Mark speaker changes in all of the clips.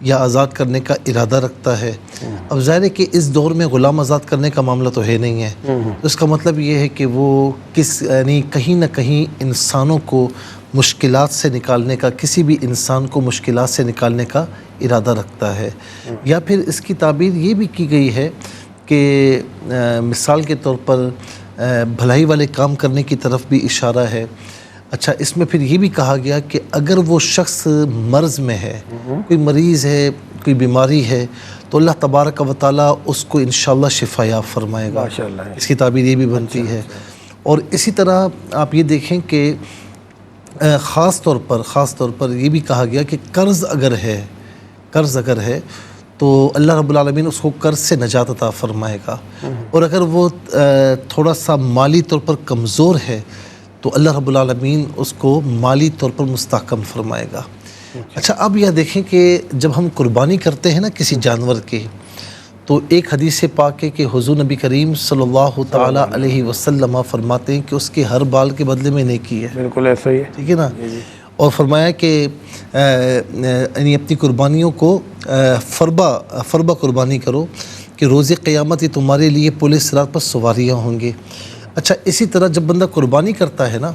Speaker 1: یا آزاد کرنے کا ارادہ رکھتا ہے. اب ظاہر ہے کہ اس دور میں غلام آزاد کرنے کا معاملہ تو ہے نہیں ہے. اس کا مطلب یہ ہے کہ وہ یعنی کہیں نہ کہیں انسانوں کو مشکلات سے نکالنے کا، کسی بھی انسان کو مشکلات سے نکالنے کا ارادہ رکھتا ہے. یا پھر اس کی تعبیر یہ بھی کی گئی ہے کہ مثال کے طور پر بھلائی والے کام کرنے کی طرف بھی اشارہ ہے. اچھا، اس میں پھر یہ بھی کہا گیا کہ اگر وہ شخص مرض میں ہے، کوئی مریض ہے، کوئی بیماری ہے، تو اللہ تبارک و تعالیٰ اس کو انشاءاللہ شفا یاب فرمائے گا. اس کی تعبیر یہ بھی بنتی ہے. اور اسی طرح آپ یہ دیکھیں کہ خاص طور پر یہ بھی کہا گیا کہ قرض اگر ہے تو اللہ رب العالمین اس کو قرض سے نجات عطا فرمائے گا. اور اگر وہ تھوڑا سا مالی طور پر کمزور ہے تو اللہ رب العالمین اس کو مالی طور پر مستحکم فرمائے گا. اچھا، اب یہ دیکھیں کہ جب ہم قربانی کرتے ہیں نا کسی جانور کی، تو ایک حدیث پاک ہے کہ حضور نبی کریم صلی اللہ تعالیٰ علیہ وسلم فرماتے ہیں کہ اس کے ہر بال کے بدلے میں نیکی ہے.
Speaker 2: بالکل ایسا ہی ہے.
Speaker 1: ٹھیک ہے نا. اور فرمایا کہ یعنی اپنی قربانیوں کو فربا قربانی کرو کہ روز قیامت یہ تمہارے لیے پل صراط پر سواریاں ہوں گی. اچھا، اسی طرح جب بندہ قربانی کرتا ہے نا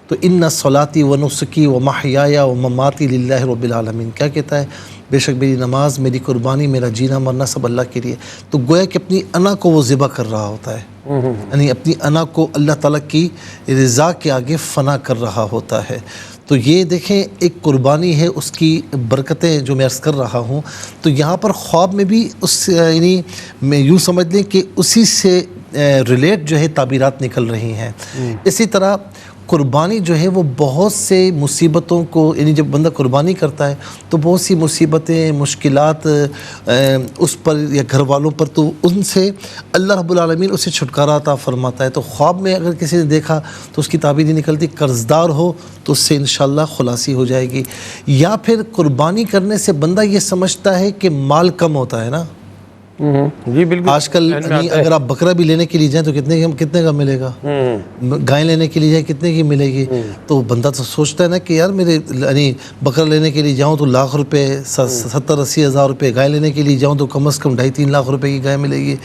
Speaker 1: تو ان صلاتی و نسکی و محیایا و مماتی للہ رب العالمین، کیا کہتا ہے؟ بے شک میری نماز، میری قربانی، میرا جینا مرنا سب اللہ کے لیے. تو گویا کہ اپنی انا کو وہ ذبح کر رہا ہوتا ہے، یعنی اپنی انا کو اللہ تعالیٰ کی رضا کے آگے فنا کر رہا ہوتا ہے. تو یہ دیکھیں ایک قربانی ہے، اس کی برکتیں جو میں عرض کر رہا ہوں. تو یہاں پر خواب میں بھی اس یعنی میں یوں سمجھ لیں کہ اسی سے ریلیٹ جو ہے تعبیرات نکل رہی ہیں. اسی طرح قربانی جو ہے وہ بہت سے مصیبتوں کو، یعنی جب بندہ قربانی کرتا ہے تو بہت سی مصیبتیں، مشکلات اس پر یا گھر والوں پر، تو ان سے اللہ رب العالمین اسے چھٹکارا عطا فرماتا ہے. تو خواب میں اگر کسی نے دیکھا تو اس کی تعبیر یہ نکلتی قرض دار ہو تو اس سے انشاءاللہ خلاصی ہو جائے گی. یا پھر قربانی کرنے سے بندہ یہ سمجھتا ہے کہ مال کم ہوتا ہے نا.
Speaker 2: جی بالکل.
Speaker 1: آج کل اگر آپ بکرا بھی لینے کے لیے جائیں تو کتنے کا ملے گا؟ گائے لینے کے لیے جائیں کتنے کی ملے گی؟ تو بندہ تو سوچتا ہے نا کہ یار میرے یعنی بکرا لینے کے لیے جاؤں تو لاکھ روپے، 70-80 ہزار روپے، گائے لینے کے لیے جاؤں تو کم از کم 2.5-3 لاکھ روپے کی گائے ملے گی.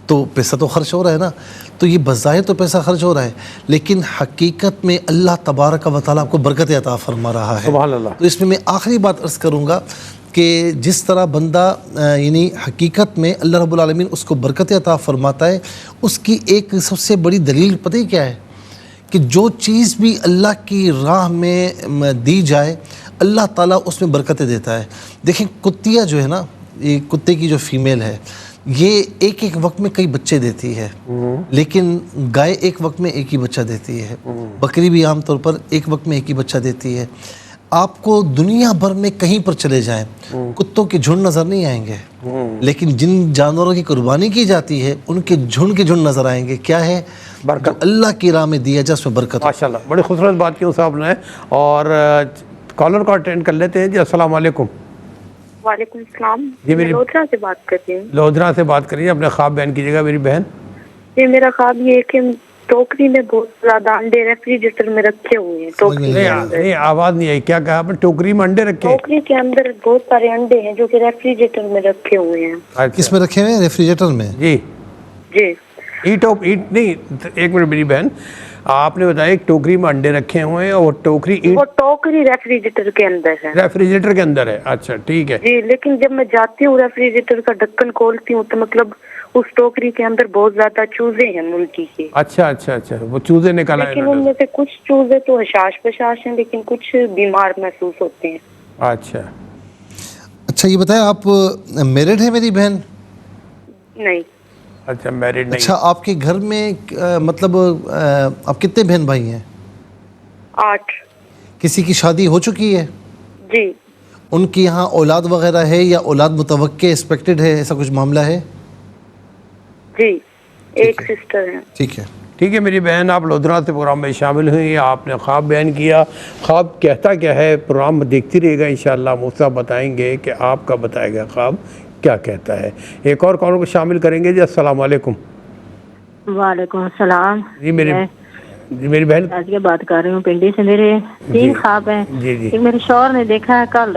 Speaker 1: تو پیسہ تو خرچ ہو رہا ہے نا. تو یہ بظاہر تو پیسہ خرچ ہو رہا ہے، لیکن حقیقت میں اللہ تبارک و تعالیٰ آپ کو برکت عطا فرما رہا ہے.
Speaker 2: سبحان اللہ.
Speaker 1: تو اس میں آخری بات عرض کروں گا کہ جس طرح بندہ یعنی حقیقت میں اللہ رب العالمین اس کو برکت عطا فرماتا ہے، اس کی ایک سب سے بڑی دلیل پتہ ہی کیا ہے؟ کہ جو چیز بھی اللہ کی راہ میں دی جائے اللہ تعالیٰ اس میں برکتیں دیتا ہے. دیکھیں کتیا جو ہے نا، یہ کتے کی جو فیمیل ہے، یہ ایک وقت میں کئی بچے دیتی ہے، لیکن گائے ایک وقت میں ایک ہی بچہ دیتی ہے. بکری بھی عام طور پر ایک وقت میں ایک ہی بچہ دیتی ہے. آپ کو دنیا بھر میں کہیں پر چلے جائیں کتوں کے جھنڈ نظر نہیں آئیں گے، لیکن جن جانوروں کی قربانی کی جاتی ہے ان کے جھنڈ نظر آئیں گے. کیا ہے؟ برکت. جو اللہ کی راہ میں دیا جائے اس میں برکت.
Speaker 2: ماشاءاللہ، بڑی خوبصورت بات کی صاحب نے. اور کالر کو اٹینڈ کر لیتے ہیں. جی السلام علیکم.
Speaker 3: وعلیکم السلام.
Speaker 2: جی
Speaker 3: میں لودھرا سے بات کر رہی ہوں.
Speaker 2: لودھرا سے بات کریے، اپنے خواب بیان کیجیے گا میری بہن.
Speaker 3: جی میرا خواب یہ ہے کہ ٹوکری میں بہت زیادہ انڈے ریفریجریٹر میں رکھے ہوئے ہیں. ٹوکری
Speaker 2: نہیں آواز نہیں آئی. کیا کہا آپ نے؟ ٹوکری میں انڈے رکھے؟ ٹوکری
Speaker 3: کے اندر بہت سارے انڈے ہیں جو کہ ریفریجریٹر میں رکھے ہوئے ہیں.
Speaker 1: کس میں رکھے ہوئے ہیں؟ ریفریجریٹر میں.
Speaker 2: جی
Speaker 3: جی.
Speaker 2: ایٹ نہیں، ایک منٹ میری بہن، آپ نے بتایا ایک ٹوکری میں انڈے رکھے ہوئے ہیں اور ٹوکری
Speaker 3: ریفریجریٹر کے اندر ہے.
Speaker 2: ریفریجریٹر کے اندر ہے. اچھا ٹھیک ہے.
Speaker 3: جی، لیکن جب میں جاتی ہوں ریفریجریٹر کا ڈھکن کھولتی ہوں تو مطلب اس ٹوکری کے اندر بہت زیادہ چوزے ہیں ملکی کے.
Speaker 2: اچھا وہ چوزے نکل آئے.
Speaker 3: لیکن ان میں سے کچھ چوزے تو حشاش پشاش ہیں، لیکن کچھ بیمار محسوس ہوتے ہیں.
Speaker 1: اچھا یہ بتائیں آپ میرڈ ہیں میری بہن؟
Speaker 3: نہیں.
Speaker 2: اچھا میرڈ نہیں.
Speaker 1: اچھا آپ کے گھر میں مطلب آپ کتنے بہن بھائی ہیں؟
Speaker 3: 8.
Speaker 1: کسی کی شادی ہو چکی ہے؟
Speaker 3: جی.
Speaker 1: ان کی یہاں اولاد وغیرہ ہے یا اولاد متوقع ایکسپیکٹڈ ہے، ایسا کچھ معاملہ ہے؟
Speaker 3: جی ایک سسٹر ہے.
Speaker 1: ٹھیک
Speaker 2: ہے میری بہن، آپ لودھرا سے پروگرام میں شامل ہوئی. آپ نے خواب بیان کیا. خواب کہتا کیا ہے؟ پروگرام دیکھتی رہے گا انشاءاللہ. مفتی بتائیں گے کہ آپ کا بتائے گا خواب کیا کہتا ہے. ایک اور کالر کو شامل کریں گے. جی السلام علیکم.
Speaker 4: وعلیکم السلام.
Speaker 2: جی میری بہن
Speaker 4: آج کے بات کر رہی ہوں پنڈی سے. میرے 3 خواب ہیں.
Speaker 2: جی
Speaker 4: ایک میرے شوہر نے دیکھا ہے کل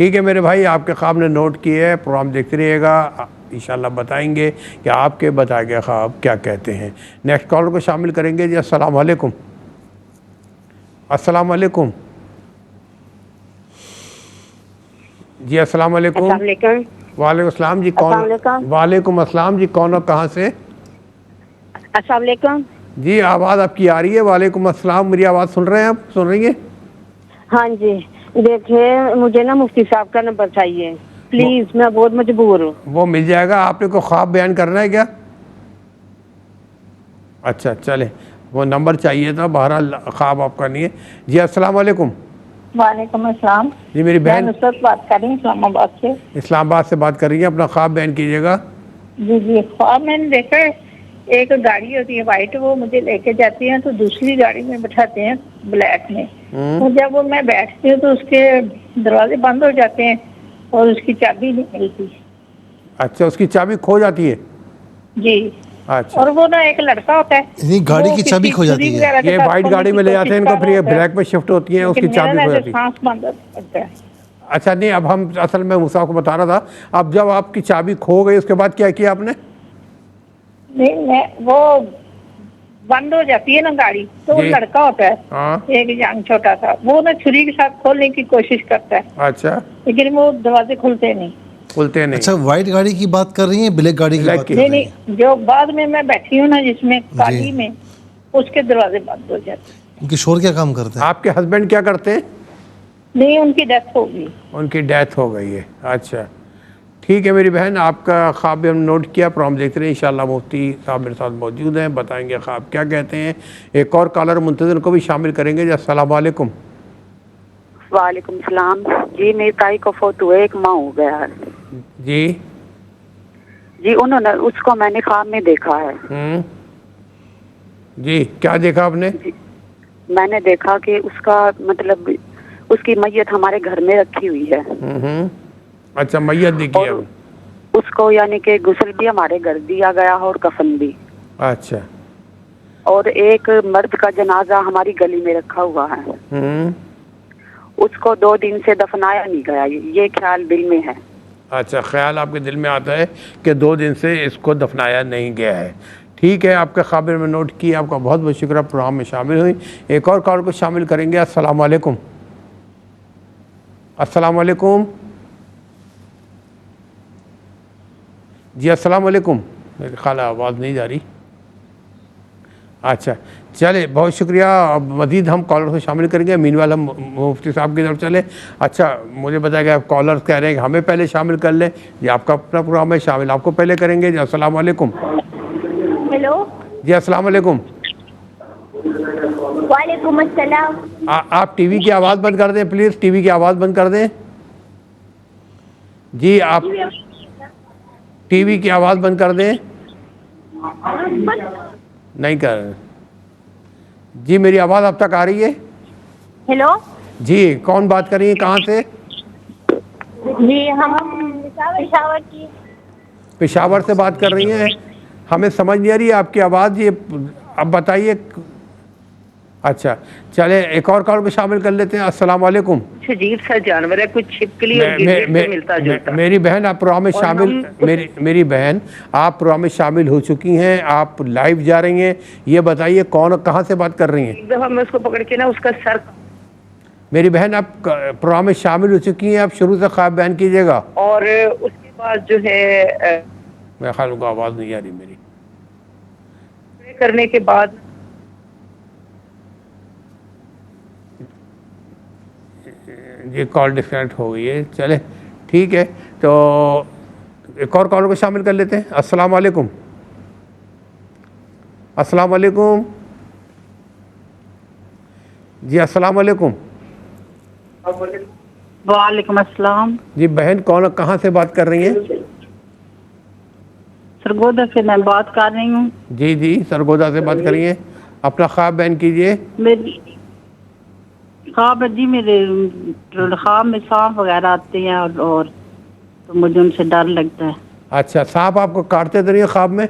Speaker 2: ٹھیک ہے میرے بھائی، آپ کے خواب نے نوٹ کیے ہے، پروگرام دیکھتے رہیے گا، انشاءاللہ بتائیں گے کہ آپ کے بتائے گئے خواب کیا کہتے ہیں۔ نیکسٹ کالر کو شامل کریں گے۔ جی السلام علیکم۔ السلام علیکم۔ جی السلام علیکم۔
Speaker 5: السلام علیکم۔
Speaker 2: وعلیکم السلام جی، کون؟
Speaker 5: السلام علیکم۔
Speaker 2: وعلیکم السلام جی، کون اور کہاں سے؟
Speaker 5: السلام علیکم۔
Speaker 2: جی آواز آپ کی آ رہی ہے، وعلیکم السلام، میری آواز سن رہے ہیں آپ؟ سن رہی ہیں؟
Speaker 5: ہاں جی، دیکھیں مجھے نا مفتی صاحب کا نمبر چاہیے پلیز، میں بہت مجبور ہوں۔
Speaker 2: وہ مل جائے گا۔ آپ نے کوئی خواب بیان کرنا ہے کیا؟ اچھا چلے، وہ نمبر چاہیے تھا، بہرحال خواب آپ کا نہیں ہے۔ جی السلام علیکم۔
Speaker 6: وعلیکم السلام۔
Speaker 2: جی میری
Speaker 6: میں
Speaker 2: بہن
Speaker 6: نصرت بات کر رہی ہوں اسلام آباد سے۔
Speaker 2: اسلام آباد سے بات کر رہی ہیں، اپنا خواب بیان کیجیے گا۔
Speaker 6: جی خواب میں نے دیکھا ہے، ایک گاڑی ہوتی ہے وائٹ، وہ مجھے لے کے جاتی ہیں تو دوسری گاڑی میں بٹھاتے ہیں بلیک میں، تو جب وہ میں بیٹھتی ہوں تو اس کے دروازے بند ہو جاتے ہیں اور اس کی چابی نہیں ملتی۔
Speaker 2: اچھا، اس کی چابی کھو جاتی ہے؟
Speaker 6: جی،
Speaker 2: اچھا،
Speaker 6: اور وہ نا ایک لڑکا ہوتا ہے،
Speaker 1: یعنی گاڑی کی چابی کھو جاتی ہے؟
Speaker 2: یہ وائٹ گاڑی میں لے جاتے ہیں ان کو، پھر یہ بلیک میں شفٹ ہوتی ہیں، اس کی چابی کھو جاتی ہے۔
Speaker 6: سانس بند ہوتا ہے۔
Speaker 2: اچھا نہیں، اب ہم اصل میں موسیٰ کو بتا رہا تھا، اب جب آپ کی چابی کھو گئی اس کے بعد کیا کیا آپ نے؟
Speaker 6: نہیں میں وہ بند ہو جاتی ہے نا گاڑی، تو وہ
Speaker 2: جی
Speaker 6: لڑکا ہوتا ہے
Speaker 2: ہاں،
Speaker 6: ایک ینگ چھوٹا سا، وہ نا چھری کے ساتھ کھولنے کی کوشش کرتا ہے
Speaker 2: اچھا،
Speaker 6: لیکن وہ دروازے کھلتے نہیں۔
Speaker 2: کھلتے نہیں؟
Speaker 1: اچھا وائٹ گاڑی کی بات کر رہی ہیں، بلیک گاڑی کی
Speaker 2: بلیک
Speaker 1: بات
Speaker 2: کی۔
Speaker 1: کر
Speaker 6: نہیں
Speaker 1: رہی ہیں؟
Speaker 6: نہیں، جو بعد میں بیٹھی ہوں نا جس میں کالی میں، اس کے دروازے بند ہو جاتے ہیں۔
Speaker 1: ان کے شور کیا کام کرتے ہیں؟
Speaker 2: آپ کے ہسبینڈ کیا کرتے ہیں؟
Speaker 6: نہیں، ان کی ڈیتھ ہو گئی۔
Speaker 2: ان کی ڈیتھ ہو گئی ہے۔ اچھا ٹھیک ہے میری بہن، آپ کا خواب بھی ہم نوٹ کیا، پروگرام دیکھتے رہے، انشاءاللہ مفتی صاحب میرے ساتھ موجود ہیں، بتائیں گے خواب کیا کہتے ہیں۔ ایک اور کالر منتظر کو بھی شامل کریں گے۔ جی السلام علیکم۔
Speaker 3: وعلیکم السلام جی، میری تائی کو فوت ہوئے 1 ماہ ہو گیا ہے
Speaker 2: جی
Speaker 3: جی، انہوں نے اس کو میں نے خواب میں دیکھا ہے۔
Speaker 2: جی کیا دیکھا آپ نے؟
Speaker 3: میں نے دیکھا کہ اس کا مطلب اس کی میت ہمارے گھر میں رکھی ہوئی ہے،
Speaker 2: اچھا میت دیکھی ہے؟
Speaker 3: اور اس کو یعنی کہ غسل بھی ہمارے گھر دیا گیا اور کفن بھی،
Speaker 2: اچھا،
Speaker 3: اور ایک مرد کا جنازہ ہماری گلی میں رکھا ہوا ہے، اس کو 2 دن سے دفنایا نہیں گیا، یہ خیال دل میں ہے۔
Speaker 2: اچھا، خیال آپ کے دل میں آتا ہے کہ 2 دن سے اس کو دفنایا نہیں گیا ہے۔ ٹھیک ہے، آپ کے خبر میں نوٹ کی، آپ کا بہت بہت شکریہ پروگرام میں شامل ہوئی۔ ایک اور کال کو شامل کریں گے۔ السلام علیکم۔ السلام علیکم جی السلام علیکم، میرے خیال آواز نہیں جا رہی۔ اچھا چلے، بہت شکریہ۔ اب مزید ہم کالر کو شامل کریں گے، مین وال ہم مفتی صاحب کی طرف چلیں۔ اچھا مجھے بتایا گیا آپ کالرز کہہ رہے ہیں کہ ہمیں پہلے شامل کر لیں، یہ آپ کا اپنا پروگرام ہے، شامل آپ کو پہلے کریں گے۔ جی السلام علیکم۔
Speaker 6: ہیلو،
Speaker 2: جی السلام علیکم۔
Speaker 6: وعلیکم السلام۔
Speaker 2: آپ ٹی وی کی آواز بند کر دیں پلیز، ٹی وی کی آواز بند کر دیں۔ جی آپ ٹی وی کی آواز بند کر دیں۔ نہیں کر رہے؟ جی میری آواز اب تک آ رہی ہے؟
Speaker 6: ہیلو
Speaker 2: جی کون بات کر رہی ہیں، کہاں سے؟
Speaker 6: جی، ہم پشاور کی۔
Speaker 2: پشاور سے بات کر رہی ہیں؟ ہمیں سمجھ نہیں آ رہی ہے آپ کی آواز، یہ اب بتائیے۔ اچھا چلے، ایک اور کال کو شامل کر لیتے ہیں۔ السلام علیکم۔
Speaker 7: عجیب سا جانور ہے، کچھ چھپکلی اور گرگٹ سے ملتا جلتا۔
Speaker 2: میری بہن آپ پروگرام میں شامل، میری بہن آپ پروگرام میں شامل ہو چکی ہیں، آپ لائیو جا رہی ہیں، یہ بتائیے کون کہاں سے بات کر رہی ہیں؟
Speaker 7: ایک دفعہ میں اس کو پکڑ کے نا اس کا سر،
Speaker 2: میری بہن آپ پروگرام میں شامل ہو چکی ہیں، آپ شروع سے خواب بیان کیجیے گا۔
Speaker 7: اور اس کے بعد جو ہے
Speaker 2: میرے خیال کو آواز نہیں آ رہی میری۔
Speaker 7: کرنے کے بعد
Speaker 2: یہ کال ڈسکنیکٹ ہو گئی ہے، چلے ٹھیک ہے، تو ایک اور کال کو شامل کر لیتے ہیں۔ السلام علیکم۔ السلام علیکم جی السلام علیکم۔
Speaker 6: وعلیکم السلام۔
Speaker 2: جی بہن کون کہاں سے بات کر رہی ہیں؟
Speaker 6: سرگودا سے میں بات کر رہی ہوں۔
Speaker 2: جی جی سرگودا سے بات کر رہی ہیں، اپنا خواب بیان کیجیے۔
Speaker 6: میری خواب ہے جی، میرے خواب میں سانپ وغیرہ آتے ہیں اور تو مجھے ان سے ڈر لگتا ہے۔
Speaker 2: اچھا، سانپ آپ کو کاٹتے تو نہیں ہیں خواب میں؟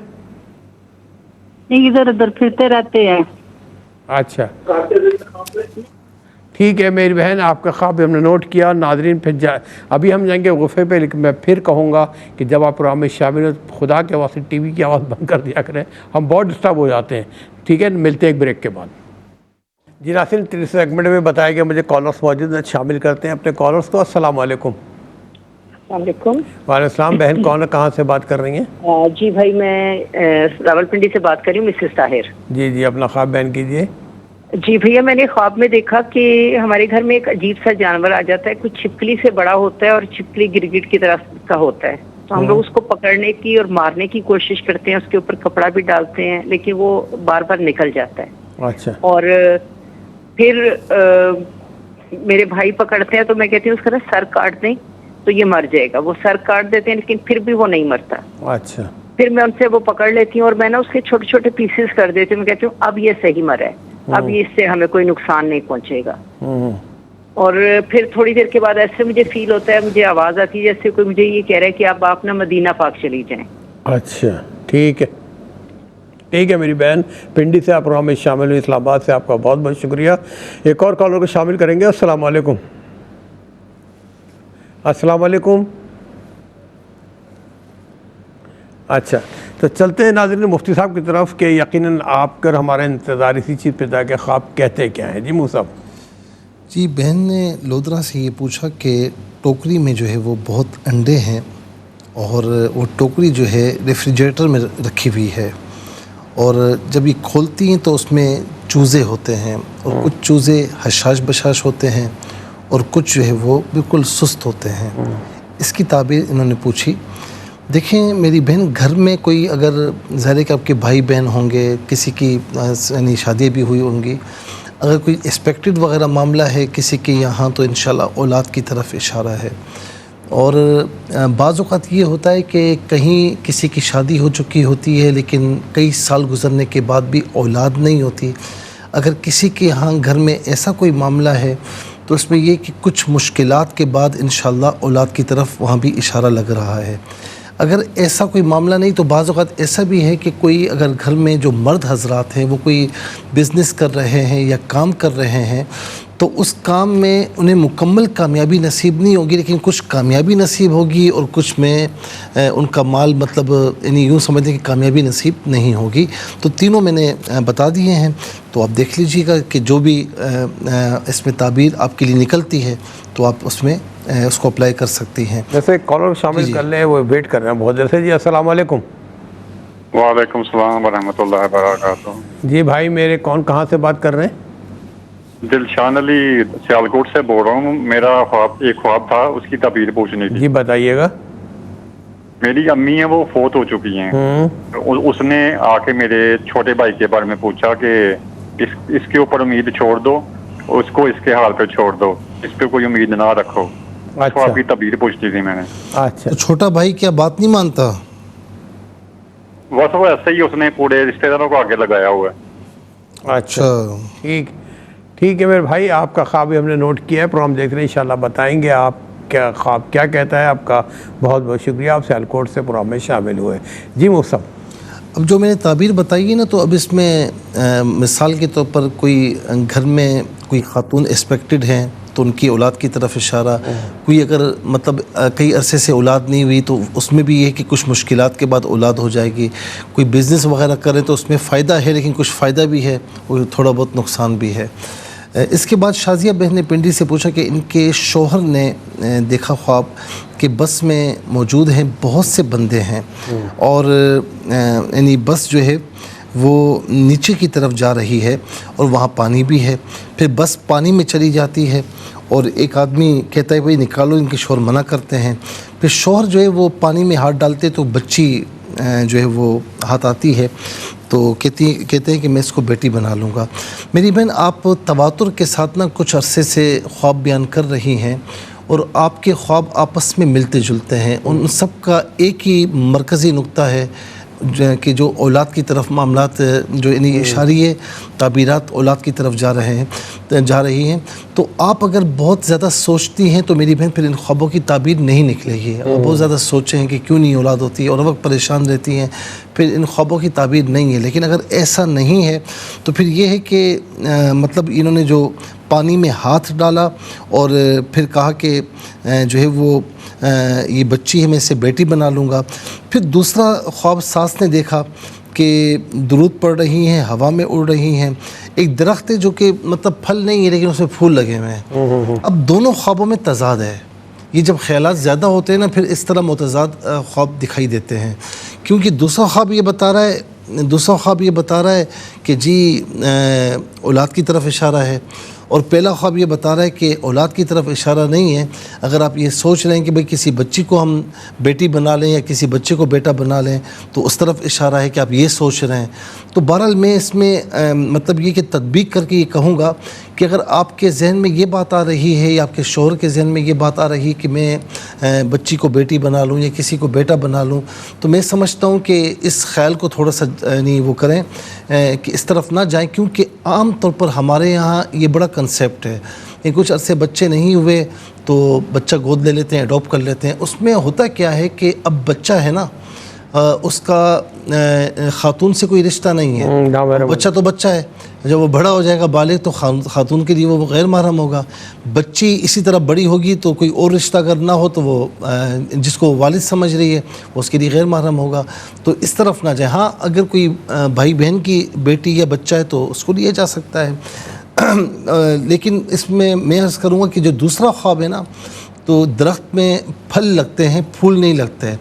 Speaker 6: نہیں، ادھر ادھر پھرتے رہتے ہیں۔
Speaker 2: اچھا ٹھیک ہے میری بہن، آپ کا خواب ہم نے نوٹ کیا. ناظرین پھر ابھی ہم جائیں گے غرفے پہ، لیکن میں پھر کہوں گا کہ جب آپ پروگرام میں شامل ہو خدا کے واسطے ٹی وی کی آواز بند کر دیا کریں، ہم بہت ڈسٹرب ہو جاتے ہیں. ٹھیک ہے، ملتے ہیں ایک بریک کے بعد. جی ناظرین، تیسرے سیگمنٹ میں بتایا گیا مجھے کالرس موجود ہیں، شامل کرتے ہیں اپنے کالرس کو. السلام علیکم.
Speaker 7: السلام علیکم.
Speaker 2: وعلیکم السلام. بہن کون ہے، کہاں سے بات کر رہی ہیں؟
Speaker 7: جی بھائی میں راولپنڈی سے بات کر رہی ہوں، مسز طاہر.
Speaker 2: جی جی، اپنا خواب بیان کیجیے.
Speaker 7: جی بھیا، میں نے خواب میں دیکھا کہ ہمارے گھر میں ایک عجیب سا جانور آ جاتا ہے، کچھ چھپکلی سے بڑا ہوتا ہے اور چھپکلی گرگٹ کی طرح کا ہوتا ہے. تو ہم لوگ اس کو پکڑنے کی اور مارنے کی کوشش کرتے ہیں، اس کے اوپر کپڑا بھی ڈالتے ہیں، لیکن وہ بار بار نکل جاتا ہے.
Speaker 2: اچھا.
Speaker 7: اور پھر میرے بھائی پکڑتے ہیں تو میں کہتی ہوں اس کا نا سر کاٹ دیں تو یہ مر جائے گا. وہ سر کاٹ دیتے ہیں لیکن پھر بھی وہ نہیں مرتا.
Speaker 2: اچھا.
Speaker 7: پھر میں ان سے وہ پکڑ لیتی ہوں اور میں نا اس کے چھوٹے چھوٹے پیسز کر دیتی ہوں. میں کہتی ہوں اب یہ صحیح مرا ہے، اب یہ اس سے ہمیں کوئی نقصان نہیں پہنچے گا. اور پھر تھوڑی دیر کے بعد ایسے مجھے فیل ہوتا ہے، مجھے آواز آتی ہے جیسے کوئی مجھے یہ کہہ رہا ہے کہ اب آپ نا مدینہ پاک چلی جائیں.
Speaker 2: اچھا ٹھیک ہے. ٹھیک ہے میری بہن، پنڈی سے آپ پروگرام میں شامل ہوئی، اسلام آباد سے آپ کا بہت بہت شکریہ. ایک اور کالر کو شامل کریں گے. السلام علیکم. السلام علیکم. اچھا تو چلتے ہیں ناظرین مفتی صاحب کی طرف کہ یقیناً آپ کر ہمارا انتظار اسی چیز پہ تھا کہ خواب کہتے کیا ہیں. جی مو صاحب.
Speaker 1: جی بہن نے لودرا سے یہ پوچھا کہ ٹوکری میں جو ہے وہ بہت انڈے ہیں اور وہ ٹوکری جو ہے ریفریجریٹر میں رکھی ہوئی ہے، اور جب یہ کھولتی ہیں تو اس میں چوزے ہوتے ہیں، اور کچھ چوزے حشاش بشاش ہوتے ہیں اور کچھ جو ہے وہ بالکل سست ہوتے ہیں. اس کی تعبیر انہوں نے پوچھی. دیکھیں میری بہن، گھر میں کوئی اگر ظاہر ہے کہ آپ کے بھائی بہن ہوں گے، کسی کی یعنی شادی بھی ہوئی ہوں گی، اگر کوئی ایکسپیکٹڈ وغیرہ معاملہ ہے کسی کے یہاں تو انشاءاللہ اولاد کی طرف اشارہ ہے. اور بعض اوقات یہ ہوتا ہے کہ کہیں کسی کی شادی ہو چکی ہوتی ہے لیکن کئی سال گزرنے کے بعد بھی اولاد نہیں ہوتی. اگر کسی کے یہاں گھر میں ایسا کوئی معاملہ ہے تو اس میں یہ کہ کچھ مشکلات کے بعد انشاءاللہ اولاد کی طرف وہاں بھی اشارہ لگ رہا ہے. اگر ایسا کوئی معاملہ نہیں تو بعض اوقات ایسا بھی ہے کہ کوئی اگر گھر میں جو مرد حضرات ہیں وہ کوئی بزنس کر رہے ہیں یا کام کر رہے ہیں تو اس کام میں انہیں مکمل کامیابی نصیب نہیں ہوگی، لیکن کچھ کامیابی نصیب ہوگی اور کچھ میں ان کا مال مطلب یعنی یوں سمجھیں کہ کامیابی نصیب نہیں ہوگی. تو تینوں میں نے بتا دیے ہیں، تو آپ دیکھ لیجیے گا کہ جو بھی اس میں تعبیر آپ کے لیے نکلتی ہے تو آپ اس میں اس کو اپلائی کر سکتی ہیں.
Speaker 2: جیسے کالر شامل کر لیں، وہ ویٹ کر رہے ہیں بہت دیر سے. جی السلام علیکم.
Speaker 8: وعلیکم السلام ورحمۃ اللہ وبرکاتہ.
Speaker 2: جی بھائی میرے کون کہاں سے بات کر رہے ہیں؟
Speaker 8: دلشان علی سیالکوٹ سے بول رہا ہوں. میرا ایک خواب تھا، اس کی تعبیر پوچھنی تھی.
Speaker 2: جی بتائیے گا.
Speaker 8: میری امی ہیں، وہ فوت ہو چکی ہیں. اس نے آ کے میرے چھوٹے بھائی کے بارے میں پوچھا کہ اس کے اوپر امید چھوڑ دو، اس کو اس کے حال پہ چھوڑ دو، اس پہ کوئی امید نہ رکھو.
Speaker 2: اچھا.
Speaker 8: آپ کی تعبیر پوچھتی تھی میں نے.
Speaker 2: اچھا.
Speaker 1: تو چھوٹا بھائی کیا بات نہیں مانتا؟
Speaker 8: بس وہ ایسے ہی اس نے پورے رشتے داروں کو آگے لگایا ہوا ہے.
Speaker 2: اچھا ٹھیک ہے میرے بھائی، آپ کا خواب بھی ہم نے نوٹ کیا ہے، پروگرام دیکھ رہے ہیں، انشاءاللہ بتائیں گے آپ کیا خواب کیا کہتا ہے. آپ کا بہت بہت شکریہ، آپ سیالکوٹ سے پروگرام میں شامل ہوئے. جی موسم.
Speaker 1: اب جو میں نے تعبیر بتائی ہے نا، تو اب اس میں مثال کے طور پر کوئی گھر میں کوئی خاتون ایکسپیکٹڈ ہیں تو ان کی اولاد کی طرف اشارہ. کوئی اگر مطلب کئی عرصے سے اولاد نہیں ہوئی تو اس میں بھی یہ ہے کہ کچھ مشکلات کے بعد اولاد ہو جائے گی. کوئی بزنس وغیرہ کریں تو اس میں فائدہ ہے لیکن کچھ فائدہ بھی ہے اور تھوڑا بہت نقصان بھی ہے. اس کے بعد شازیہ بہن نے پنڈی سے پوچھا کہ ان کے شوہر نے دیکھا خواب کہ بس میں موجود ہیں بہت سے بندے ہیں اور یعنی بس جو ہے وہ نیچے کی طرف جا رہی ہے اور وہاں پانی بھی ہے. پھر بس پانی میں چلی جاتی ہے اور ایک آدمی کہتا ہے بھائی نکالو، ان کے شوہر منع کرتے ہیں. پھر شوہر جو ہے وہ پانی میں ہاتھ ڈالتے تو بچی جو ہے وہ ہاتھ آتی ہے تو کہتے ہیں کہ میں اس کو بیٹی بنا لوں گا. میری بہن، آپ تواتر کے ساتھ نا کچھ عرصے سے خواب بیان کر رہی ہیں اور آپ کے خواب آپس میں ملتے جلتے ہیں. ان سب کا ایک ہی مرکزی نقطہ ہے کہ جو اولاد کی طرف معاملات جو یعنی اشاریہ تعبیرات اولاد کی طرف جا رہی ہیں. تو آپ اگر بہت زیادہ سوچتی ہیں تو میری بہن پھر ان خوابوں کی تعبیر نہیں نکلے گی. اگر بہت زیادہ سوچیں ہیں کہ کیوں نہیں اولاد ہوتی اور وقت پریشان رہتی ہیں پھر ان خوابوں کی تعبیر نہیں ہے. لیکن اگر ایسا نہیں ہے تو پھر یہ ہے کہ مطلب انہوں نے جو پانی میں ہاتھ ڈالا اور پھر کہا کہ جو ہے وہ یہ بچی ہے میں اسے بیٹی بنا لوں گا. پھر دوسرا خواب ساس نے دیکھا کہ درود پڑھ رہی ہیں, ہوا میں اڑ رہی ہیں, ایک درخت ہے جو کہ مطلب پھل نہیں ہے لیکن اس میں پھول لگے ہوئے ہیں. اب دونوں خوابوں میں تضاد ہے. یہ جب خیالات زیادہ ہوتے ہیں نا پھر اس طرح متضاد خواب دکھائی دیتے ہیں, کیونکہ دوسرا خواب یہ بتا رہا ہے کہ جی اولاد کی طرف اشارہ ہے, اور پہلا خواب یہ بتا رہا ہے کہ اولاد کی طرف اشارہ نہیں ہے. اگر آپ یہ سوچ رہے ہیں کہ بھئی کسی بچی کو ہم بیٹی بنا لیں یا کسی بچے کو بیٹا بنا لیں تو اس طرف اشارہ ہے کہ آپ یہ سوچ رہے ہیں. تو بہرحال میں اس میں مطلب یہ کہ تطبیق کر کے یہ کہوں گا کہ اگر آپ کے ذہن میں یہ بات آ رہی ہے یا آپ کے شوہر کے ذہن میں یہ بات آ رہی ہے کہ میں بچی کو بیٹی بنا لوں یا کسی کو بیٹا بنا لوں, تو میں سمجھتا ہوں کہ اس خیال کو تھوڑا سا نہیں وہ کریں کہ اس طرف نہ جائیں, کیونکہ عام طور پر ہمارے یہاں یہ بڑا کنسیپٹ ہے کہ کچھ عرصے بچے نہیں ہوئے تو بچہ گود لے لیتے ہیں, اڈاپٹ کر لیتے ہیں. اس میں ہوتا کیا ہے کہ اب بچہ ہے نا اس کا خاتون سے کوئی رشتہ نہیں ہے, بچہ تو بچہ ہے, جب وہ بڑا ہو جائے گا بالغ تو خاتون کے لیے وہ غیر محرم ہوگا. بچی اسی طرح بڑی ہوگی تو کوئی اور رشتہ اگر نہ ہو تو وہ جس کو والد سمجھ رہی ہے وہ اس کے لیے غیر محرم ہوگا. تو اس طرف نہ جائے. ہاں اگر کوئی بھائی بہن کی بیٹی یا بچہ ہے تو اس کو لیا جا سکتا ہے. لیکن اس میں عرض کروں گا کہ جو دوسرا خواب ہے نا تو درخت میں پھل لگتے ہیں, پھول نہیں لگتے,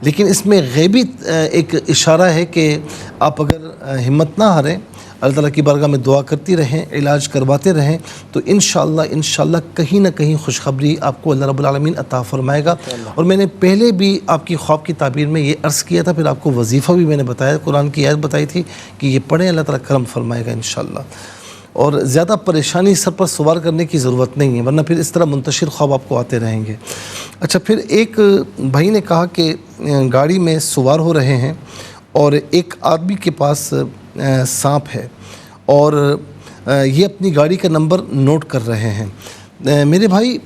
Speaker 1: لیکن اس میں غیبی ایک اشارہ ہے کہ آپ اگر ہمت نہ ہاریں, اللہ تعالیٰ کی بارگاہ میں دعا کرتی رہیں, علاج کرواتے رہیں, تو انشاءاللہ کہیں نہ کہیں خوشخبری آپ کو اللہ رب العالمین عطا فرمائے گا. اور میں نے پہلے بھی آپ کی خواب کی تعبیر میں یہ عرض کیا تھا, پھر آپ کو وظیفہ بھی میں نے بتایا, قرآن کی آیت بتائی تھی کہ یہ پڑھیں, اللہ تعالیٰ کرم فرمائے گا انشاءاللہ. اور زیادہ پریشانی سر پر سوار کرنے کی ضرورت نہیں ہے, ورنہ پھر اس طرح منتشر خواب آپ کو آتے رہیں گے. اچھا, پھر ایک بھائی نے کہا کہ گاڑی میں سوار ہو رہے ہیں اور ایک آدمی کے پاس سانپ ہے اور یہ اپنی گاڑی کا نمبر نوٹ کر رہے ہیں. میرے بھائی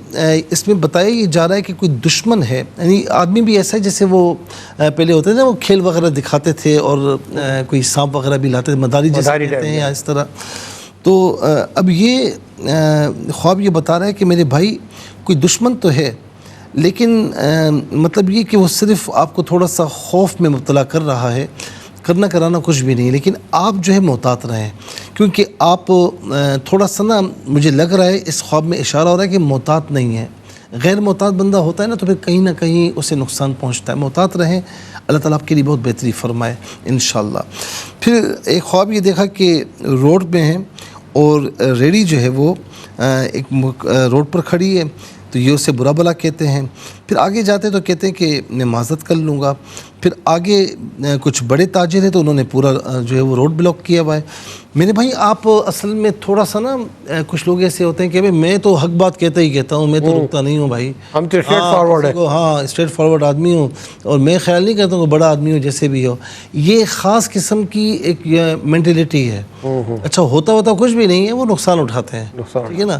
Speaker 1: اس میں بتایا یہ جا رہا ہے کہ کوئی دشمن ہے, یعنی آدمی بھی ایسا ہے جیسے وہ پہلے ہوتے تھے نا, وہ کھیل وغیرہ دکھاتے تھے اور کوئی سانپ وغیرہ بھی لاتے تھے, مداری جیسے کہتے ہیں یا اس طرح. تو اب یہ خواب یہ بتا رہا ہے کہ میرے بھائی کوئی دشمن تو ہے, لیکن مطلب یہ کہ وہ صرف آپ کو تھوڑا سا خوف میں مبتلا کر رہا ہے, کرنا کرانا کچھ بھی نہیں, لیکن آپ جو ہے محتاط رہیں, کیونکہ آپ تھوڑا سا نا مجھے لگ رہا ہے اس خواب میں اشارہ ہو رہا ہے کہ محتاط نہیں ہے. غیر محتاط بندہ ہوتا ہے نا تو پھر کہیں نہ کہیں اسے نقصان پہنچتا ہے. محتاط رہیں, اللہ تعالیٰ آپ کے لیے بہت بہتری فرمائے انشاءاللہ. پھر ایک خواب یہ دیکھا کہ روڈ میں ہیں اور ریڑھی جو ہے وہ ایک روڈ پر کھڑی ہے, تو یہ اسے برا بلا کہتے ہیں. پھر آگے جاتے تو کہتے ہیں کہ میں معذرت کر لوں گا. پھر آگے کچھ بڑے تاجر ہیں تو انہوں نے پورا جو ہے وہ روڈ بلاک کیا ہوا ہے. میرے بھائی آپ اصل میں تھوڑا سا نا کچھ لوگ ایسے ہوتے ہیں کہ میں تو حق بات کہتا ہی کہتا ہوں, میں تو رکتا نہیں ہوں بھائی,
Speaker 2: ہم تو اسٹریٹ فارورڈ ہیں.
Speaker 1: ہاں اسٹریٹ فارورڈ آدمی ہوں اور میں خیال نہیں کرتا ہوں کہ بڑا آدمی ہوں جیسے بھی ہو. یہ خاص قسم کی ایک مینٹلٹی ہے. اچھا ہوتا کچھ بھی نہیں ہے, وہ نقصان اٹھاتے ہیں, ٹھیک ہے نا.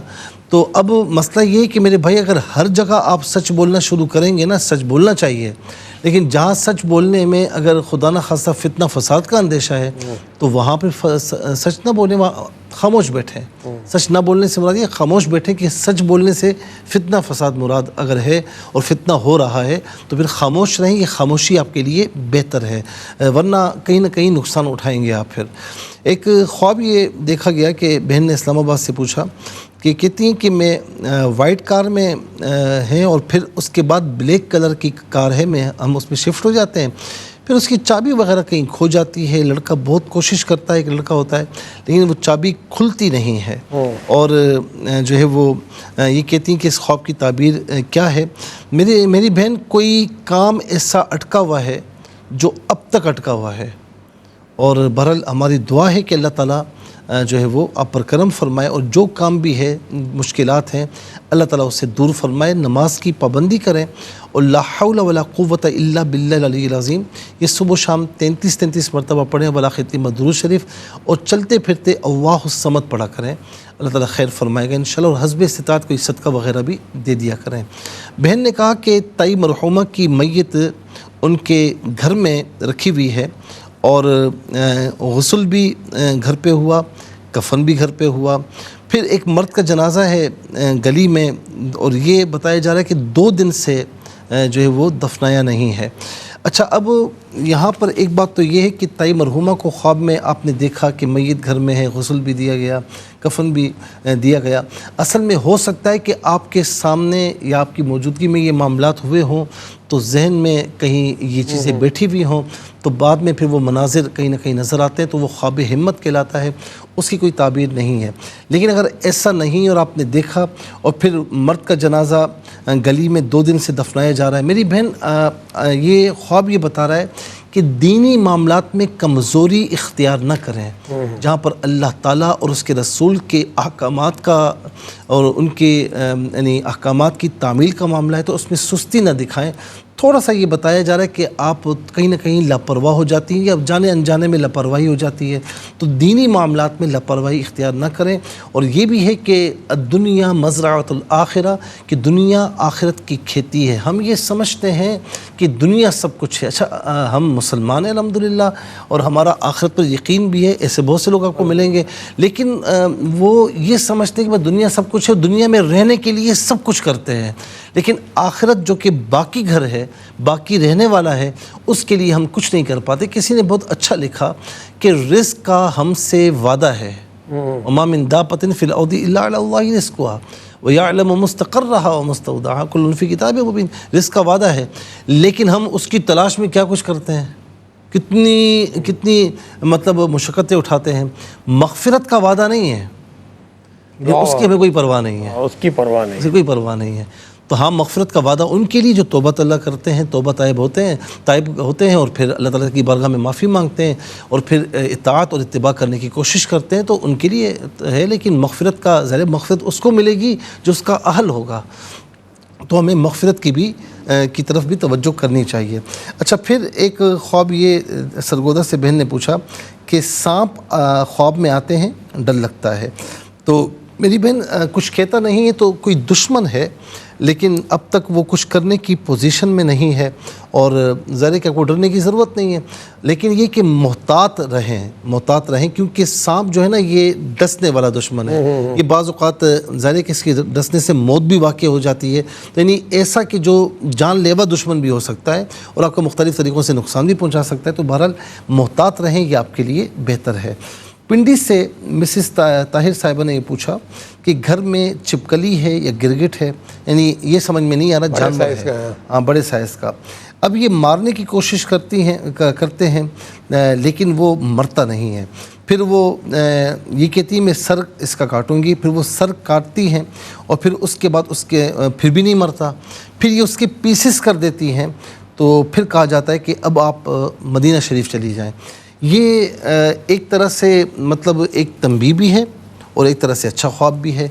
Speaker 1: تو اب مسئلہ یہ ہے کہ میرے بھائی اگر ہر جگہ آپ سچ بولنا شروع کریں گے نا, سچ بولنا چاہیے, لیکن جہاں سچ بولنے میں اگر خدا نہ خاصہ فتنہ فساد کا اندیشہ ہے تو وہاں پہ سچ نہ بولیں, وہاں خاموش بیٹھیں. سچ نہ بولنے سے مراد یہ خاموش بیٹھیں کہ سچ بولنے سے فتنہ فساد مراد اگر ہے اور فتنہ ہو رہا ہے تو پھر خاموش رہیں, یہ خاموشی آپ کے لیے بہتر ہے, ورنہ کہیں نہ کہیں نقصان اٹھائیں گے آپ. پھر ایک خواب یہ دیکھا گیا کہ بہن نے اسلام آباد سے پوچھا کہ کہتی ہیں کہ میں وائٹ کار میں ہیں اور پھر اس کے بعد بلیک کلر کی کار ہے, ہم اس میں شفٹ ہو جاتے ہیں, پھر اس کی چابی وغیرہ کہیں کھو جاتی ہے. لڑکا بہت کوشش کرتا ہے, ایک لڑکا ہوتا ہے, لیکن وہ چابی کھلتی نہیں ہے. اور جو ہے وہ یہ کہتی ہیں کہ اس خواب کی تعبیر کیا ہے. میری بہن کوئی کام ایسا اٹکا ہوا ہے جو اب تک اٹکا ہوا ہے, اور بہرحال ہماری دعا ہے کہ اللہ تعالیٰ جو ہے وہ آپ پر کرم فرمائے, اور جو کام بھی ہے مشکلات ہیں اللہ تعالیٰ اسے دور فرمائے. نماز کی پابندی کریں, اور لا حول ولا قوت الا باللہ العلی العظیم یہ صبح و شام 33 مرتبہ پڑھیں بلا ختم درود شریف, اور چلتے پھرتے اللہ الصمد پڑھا کریں. اللہ تعالیٰ خیر فرمائے گا انشاءاللہ, اور حسب استطاعت کوئی صدقہ وغیرہ بھی دے دیا کریں. بہن نے کہا کہ تائی مرحومہ کی میت ان کے گھر میں رکھی ہوئی ہے, اور غسل بھی گھر پہ ہوا, کفن بھی گھر پہ ہوا. پھر ایک مرد کا جنازہ ہے گلی میں، اور یہ بتایا جا رہا ہے کہ 2 دن سے جو ہے وہ دفنایا نہیں ہے۔ اچھا، اب یہاں پر ایک بات تو یہ ہے کہ تائی مرحومہ کو خواب میں آپ نے دیکھا کہ میت گھر میں ہے، غسل بھی دیا گیا، کفن بھی دیا گیا۔ اصل میں ہو سکتا ہے کہ آپ کے سامنے یا آپ کی موجودگی میں یہ معاملات ہوئے ہوں، تو ذہن میں کہیں یہ چیزیں بیٹھی ہوئی ہوں، تو بعد میں پھر وہ مناظر کہیں نہ کہیں نظر آتے ہیں، تو وہ خواب ہمت کہلاتا ہے، اس کی کوئی تعبیر نہیں ہے۔ لیکن اگر ایسا نہیں اور آپ نے دیکھا اور پھر مرد کا جنازہ گلی میں 2 دن سے دفنایا جا رہا ہے، میری بہن یہ خواب یہ بتا رہا ہے کہ دینی معاملات میں کمزوری اختیار نہ کریں، جہاں پر اللہ تعالیٰ اور اس کے رسول کے احکامات کا اور ان کے یعنی احکامات کی تعمیل کا معاملہ ہے تو اس میں سستی نہ دکھائیں۔ تھوڑا سا یہ بتایا جا رہا ہے کہ آپ کہیں نہ کہیں لاپرواہ ہو جاتی ہیں یا جانے انجانے میں لاپرواہی ہو جاتی ہے، تو دینی معاملات میں لاپرواہی اختیار نہ کریں۔ اور یہ بھی ہے کہ الدنیا مزرعۃ الآخرہ، کہ دنیا آخرت کی کھیتی ہے۔ ہم یہ سمجھتے ہیں کہ دنیا سب کچھ ہے، اچھا ہم مسلمان ہیں الحمدللہ اور ہمارا آخرت پر یقین بھی ہے، ایسے بہت سے لوگ آپ کو ملیں گے، لیکن وہ یہ سمجھتے ہیں کہ دنیا سب کچھ ہے، دنیا میں رہنے کے لیے سب کچھ کرتے ہیں، لیکن آخرت جو کہ باقی گھر ہے، باقی رہنے والا ہے، اس کے لیے ہم کچھ نہیں کر پاتے۔ کسی نے بہت اچھا لکھا کہ رزق کا ہم سے وعدہ ہے، وَمَا مِن دَابَّةٍ فِي الْأَرْضِ إِلَّا عَلَى اللَّهِ رِزْقُهَا وَيَعْلَمُ مُسْتَقَرَّهَا وَمُسْتَوْدَعَهَا كُلٌّ فِي كِتَابٍ مُبِينٍ۔ رزق کا وعدہ ہے، لیکن ہم اس کی تلاش میں کیا کچھ کرتے ہیں، کتنی مطلب مشقتیں اٹھاتے ہیں۔ مغفرت کا وعدہ نہیں ہے، اس کی ہمیں کوئی پرواہ نہیں ہے،
Speaker 2: اس کی پرواہ نہیں،
Speaker 1: اسے کوئی پرواہ نہیں ہے۔ تو ہاں، مغفرت کا وعدہ ان کے لیے جو توبہ اللہ کرتے ہیں، توبہ طائب ہوتے ہیں اور پھر اللہ تعالیٰ کی بارگاہ میں معافی مانگتے ہیں اور پھر اطاعت اور اتباع کرنے کی کوشش کرتے ہیں، تو ان کے لیے ہے۔ لیکن مغفرت کا ظاہر مغفرت اس کو ملے گی جو اس کا اہل ہوگا، تو ہمیں مغفرت کی طرف بھی توجہ کرنی چاہیے۔ اچھا، پھر ایک خواب یہ سرگودہ سے بہن نے پوچھا کہ سانپ خواب میں آتے ہیں، ڈر لگتا ہے۔ تو میری بہن کچھ کہتا نہیں ہے تو کوئی دشمن ہے، لیکن اب تک وہ کچھ کرنے کی پوزیشن میں نہیں ہے، اور ظاہر کہ کو ڈرنے کی ضرورت نہیں ہے، لیکن یہ کہ محتاط رہیں کیونکہ سانپ جو ہے نا یہ ڈسنے والا دشمن ہے۔ یہ بعض اوقات ظاہر کہ اس کے ڈسنے سے موت بھی واقع ہو جاتی ہے، یعنی ایسا کہ جو جان لیوا دشمن بھی ہو سکتا ہے اور آپ کو مختلف طریقوں سے نقصان بھی پہنچا سکتا ہے، تو بہرحال محتاط رہیں، یہ آپ کے لیے بہتر ہے۔ پنڈی سے مسز طاہر صاحبہ نے یہ پوچھا کہ گھر میں چپکلی ہے یا گرگٹ ہے، یعنی یہ سمجھ میں نہیں آ رہا، جانور ہے، ہاں بڑے سائز کا۔ اب یہ مارنے کی کوشش کرتے ہیں لیکن وہ مرتا نہیں ہے۔ پھر وہ یہ کہتی ہے میں سر اس کا کاٹوں گی، پھر وہ سر کاٹتی ہیں اور پھر اس کے بعد پھر بھی نہیں مرتا، پھر یہ اس کے پیسز کر دیتی ہیں، تو پھر کہا جاتا ہے کہ اب آپ مدینہ شریف چلی جائیں۔ یہ ایک طرح سے مطلب ایک تنبیہ بھی ہے اور ایک طرح سے اچھا خواب بھی ہے۔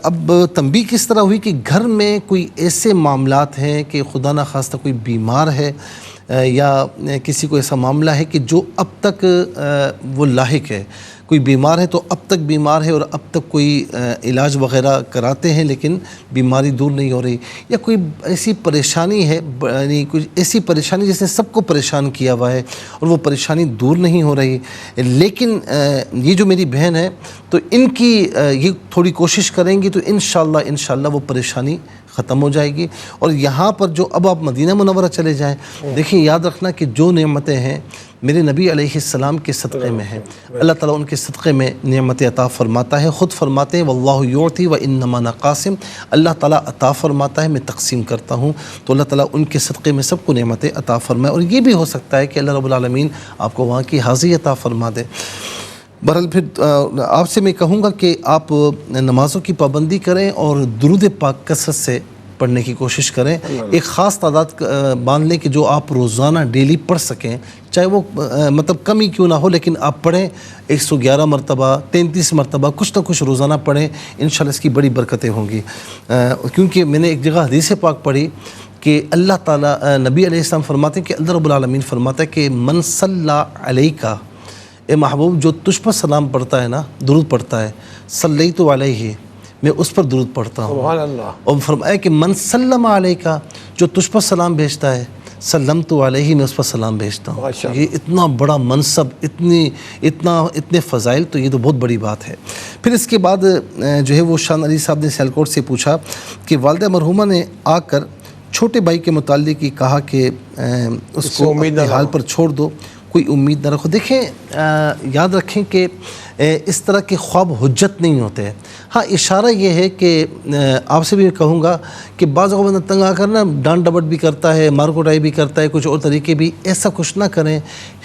Speaker 1: اب تنبیہ کس طرح ہوئی کہ گھر میں کوئی ایسے معاملات ہیں کہ خدا نخواستہ کوئی بیمار ہے یا کسی کو ایسا معاملہ ہے کہ جو اب تک وہ لاحق ہے، کوئی بیمار ہے تو اب تک بیمار ہے اور اب تک کوئی علاج وغیرہ کراتے ہیں لیکن بیماری دور نہیں ہو رہی، یا کوئی ایسی پریشانی ہے، یعنی کچھ ایسی پریشانی جس نے سب کو پریشان کیا ہوا ہے اور وہ پریشانی دور نہیں ہو رہی، لیکن یہ جو میری بہن ہے تو ان کی یہ تھوڑی کوشش کریں گی تو انشاءاللہ وہ پریشانی ختم ہو جائے گی۔ اور یہاں پر جو اب آپ مدینہ منورہ چلے جائیں، دیکھیں یاد رکھنا کہ جو نعمتیں ہیں میرے نبی علیہ السلام کے صدقے میں ہیں، اللہ تعالیٰ ان کے صدقے میں نعمت عطا فرماتا ہے، خود فرماتے ہیں واللہ یعطی وانما انا قاسم، اللہ تعالیٰ عطا فرماتا ہے، میں تقسیم کرتا ہوں، تو اللہ تعالیٰ ان کے صدقے میں سب کو نعمت عطا فرمائے، اور یہ بھی ہو سکتا ہے کہ اللہ رب العالمین آپ کو وہاں کی حاضری عطا فرما دے۔ بہرحال پھر آپ سے میں کہوں گا کہ آپ نمازوں کی پابندی کریں اور درود پاک کثرت سے پڑھنے کی کوشش کریں، ایک خاص تعداد باندھ لیں کہ جو آپ روزانہ ڈیلی پڑھ سکیں، چاہے وہ مطلب کم ہی کیوں نہ ہو، لیکن آپ پڑھیں 111 مرتبہ 33 مرتبہ کچھ نہ کچھ روزانہ پڑھیں، انشاءاللہ اس کی بڑی برکتیں ہوں گی۔ کیونکہ میں نے ایک جگہ حدیث پاک پڑھی کہ اللہ تعالیٰ نبی علیہ السلام فرماتے ہیں کہ اللہ رب العالمین فرماتا ہے کہ من صلی علیک، اے محبوب جو تجھ پر سلام پڑھتا ہے نا، درود پڑھتا ہے، صلیت علیہ، میں اس پر درود پڑھتا ہوں،
Speaker 2: سبحان اللہ، اور
Speaker 1: فرمایا کہ من سلم علیک، جو تجھ پر سلام بھیجتا ہے، سلمت علیہ، میں اس پر سلام بھیجتا ہوں۔ یہ اتنا بڑا منصب، اتنے فضائل، تو یہ تو بہت بڑی بات ہے۔ پھر اس کے بعد جو ہے وہ شان علی صاحب نے سیالکوٹ سے پوچھا کہ والدہ مرحومہ نے آ کر چھوٹے بھائی کے متعلق ہی کہا کہ اس کو اپنے حال پر چھوڑ دو، کوئی امید نہ رکھو۔ دیکھیں یاد رکھیں کہ اس طرح کے خواب حجت نہیں ہوتے ہیں۔ ہاں اشارہ یہ ہے کہ آپ سے بھی کہوں گا کہ بعض اوقات بندہ تنگ آ کر نا ڈانٹ ڈپٹ بھی کرتا ہے، مار کوٹائی بھی کرتا ہے، کچھ اور طریقے بھی، ایسا کچھ نہ کریں،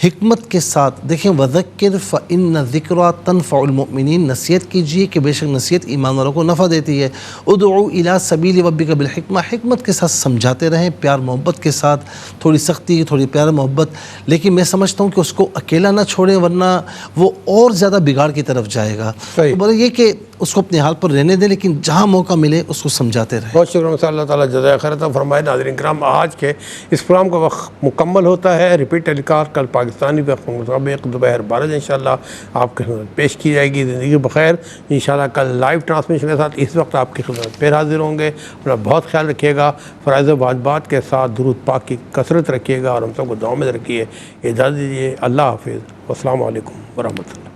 Speaker 1: حکمت کے ساتھ دیکھیں۔ وَذَكِّرْ فَإِنَّ الذِّكْرَىٰ تَنفَعُ الْمُؤْمِنِينَ، نصیحت کیجیے کہ بے شک نصیحت ایمان والوں کو نفع دیتی ہے۔ اُدْعُوا إِلَىٰ سَبِيلِ رَبِّكَ بِالْحِکْمَةِ، حکمت کے ساتھ سمجھاتے رہیں، پیار محبت کے ساتھ، تھوڑی سختی تھوڑی پیار محبت، لیکن میں سمجھتا ہوں کہ اس کو اکیلا نہ چھوڑیں ورنہ وہ اور زیادہ بگاڑ کی طرف جائے گا۔ تو بڑا یہ کہ اس کو اپنے حال پر رہنے دیں، لیکن جہاں موقع ملے اس کو سمجھاتے رہیں۔
Speaker 2: بہت شکریہ اللہ تعالیٰ جزائے خیر عطا فرمائے۔ ناظرین کرام، آج کے اس پروگرام کا وقت مکمل ہوتا ہے۔ ریپیٹ ٹیلی کاسٹ کل پاکستانی وقت کے مطابق دوپہر 12 بجے انشاءاللہ آپ کی خدمت پیش کی جائے گی۔ زندگی بخیر، انشاءاللہ کل لائیو ٹرانسمیشن کے ساتھ اس وقت آپ کی خدمت پھر حاضر ہوں گے۔ اپنا بہت خیال رکھیے گا، فرائض و واجبات کے ساتھ درود پاک کی کثرت رکھیے گا اور ہم سب کو دعاؤں میں رکھیے۔ اجازت دیجیے، اللہ حافظ، والسلام علیکم ورحمۃ اللہ۔